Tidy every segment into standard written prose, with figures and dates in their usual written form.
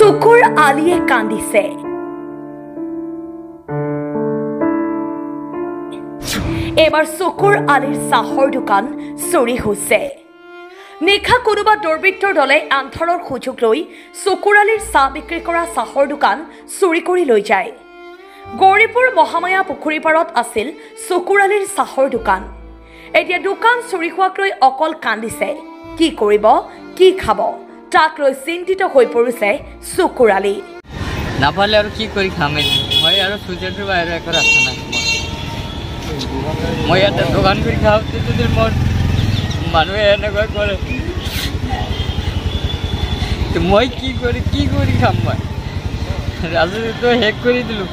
চকুৰ আলিয়ে কান্দিছে। এবাৰ চকুৰ আলিৰ চাহৰ দোকান চুৰি হৈছে। নিশা কোনোবা দুৰ্বৃত্তৰ দলে আন্ধাৰৰ সুযোগ লৈ চকুৰ আলিৰ চাহ বিক্ৰী কৰা চাহৰ দোকান চুৰি কৰি লৈ যায়। গৌৰীপুৰ মহামায়া পুখুৰী পাৰত আছিল চকুৰ আলিৰ চাহৰ দোকান। এতিয়া দোকান চুৰি হোৱাক লৈ অকল কান্দিছে। কি কৰিব, কি খাব তাক লৈ চিন্তিত হৈ পৰিছে চকুৰ আলি। নাপালে আৰু কি কৰি খাম, মই আৰু চুইজাৰটোৰ বাহিৰে একো ৰাস্তা নাই। মই ইয়াতে দোকান কৰি খাওঁতে যদি মোৰ মানুহে এনেকুৱা কৰে, মই কি কৰি খাম? মই ৰাজনীতিটো শেষ কৰি দিলোঁ।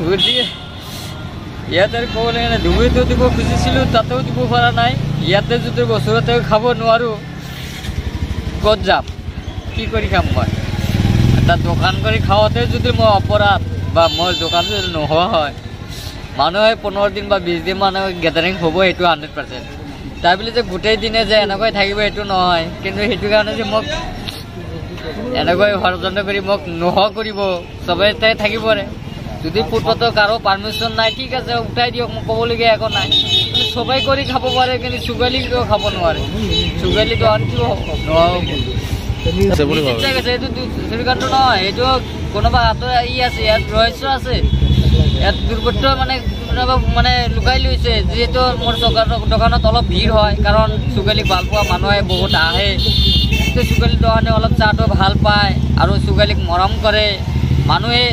গতিকে ইয়াতে আৰু ক'ব লাগে নাই, ধুবুৰীতো দিব খুজিছিলোঁ, তাতেও দিব পৰা নাই। ইয়াতে যদি বছৰতে খাব নোৱাৰোঁ, ক'ত যাম, কি কৰি খাম? মই এটা দোকান কৰি খাওঁতে যদি মই অপৰাধ বা মোৰ দোকান যদি নোহোৱা হয়, মানুহে 15 দিন বা 20 দিন মানুহে গেদাৰিং হ'ব, সেইটো 100%। তাৰ বুলি যে গোটেই দিনে যে এনেকৈ থাকিব সেইটো নহয়। কিন্তু সেইটো কাৰণে যে মোক এনেকৈ ষড়যন্ত্ৰ কৰি মোক নোহোৱা কৰিব, চবেই থাকিব পাৰে। যদি ফুটপাথত কাৰো পাৰ্মিশ্যন নাই, ঠিক আছে উঠাই দিয়ক, মোক ক'বলগীয়া একো নাই। কিন্তু চবেই কৰি খাব পাৰে, কিন্তু চুগালি কিয় খাব নোৱাৰে? চুগালি দোকান কিয় নহ'ব? এইটো চুৰিকাণ্ড নহয়, এইটো কোনোবা হাতৰ আছে, ইয়াত ৰহস্য আছে, ইয়াত দুৰ্বৃত্ত মানে লুকাই লৈছে। যিহেতু মোৰ দোকানত অলপ ভিৰ হয়, কাৰণ চুগালিক ভাল পোৱা মানুহে বহুত আহে। চুগালি দোকানে অলপ চাহটো ভাল পায় আৰু চুগালিক মৰম কৰে মানুহে।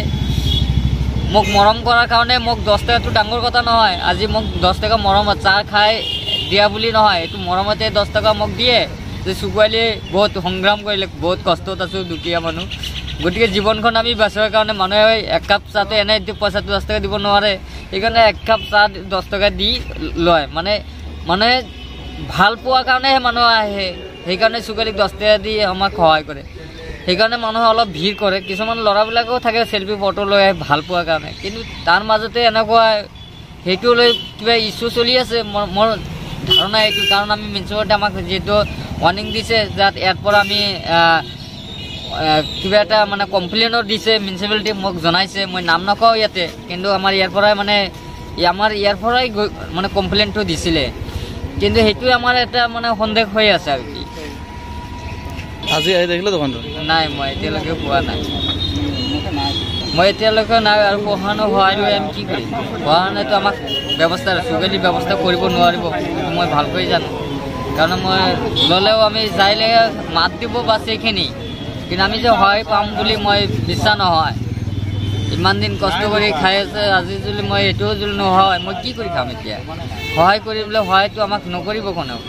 মোক মৰম কৰাৰ কাৰণে মোক 10 টকাটো ডাঙৰ কথা নহয়। আজি মোক 10 টকা মৰমত চাহ খাই দিয়া বুলি নহয়, এইটো মৰমতে 10 টকা মোক দিয়ে। যে চুগালিয়ে বহুত সংগ্ৰাম কৰিলে, বহুত কষ্টত আছোঁ, দুখীয়া মানুহ। গতিকে জীৱনখন আমি বাচোৱাৰ কাৰণে মানুহে এক কাপ চাহটো এনেই পইচাটো 10 টকা দিব নোৱাৰে। সেইকাৰণে এক কাপ চাহ 10 টকা দি লয়। মানুহে ভাল পোৱাৰ কাৰণেহে মানুহ আহে। সেইকাৰণে চুগালিক 10 টকা দি আমাক সহায় কৰে। সেইকাৰণে মানুহে অলপ ভিৰ কৰে। কিছুমান ল'ৰাবিলাকেও থাকে চেল্ফি ফটো লৈ আহে ভাল পোৱাৰ কাৰণে। কিন্তু তাৰ মাজতে এনেকুৱা সেইটো লৈ কিবা ইছ্যু চলি আছে, মোৰ ধাৰণা এইটো। কাৰণ আমি মিউনিচিপালিটি আমাক যিহেতু ৱাৰ্ণিং দিছে, যাত ইয়াৰ পৰা আমি কিবা এটা মানে কমপ্লেইনো দিছে, মিউনিচিপালিটি মোক জনাইছে। মই নাম নকওঁ ইয়াতে, কিন্তু আমাৰ ইয়াৰ পৰাই মানে কমপ্লেইনটো দিছিলে। কিন্তু সেইটোৱে আমাৰ এটা মানে সন্দেহ হৈ আছে আৰু কি। আজি আহি দেখিলে দোকানটো নাই, মই এতিয়ালৈকে পোৱা নাই। আৰু পঢ়ানো সহায় লৈ আমি কি কৰিম? পঢ়ানোতো আমাক ব্যৱস্থা চুগালি ব্যৱস্থা কৰিব নোৱাৰিব, মই ভালকৈ জানো। কাৰণ মই ল'লেও আমি যাইলে মাত দিব বাছ এইখিনি, কিন্তু আমি যে সহায় পাম বুলি মই বিশ্বাস নহয়। ইমান দিন কষ্ট কৰি খাই আছে, আজি যদি মই এইটোও যদি নহয়, মই কি কৰি খাম এতিয়া? সহায় কৰিবলৈ সহায়টো আমাক নকৰিব কোনেও।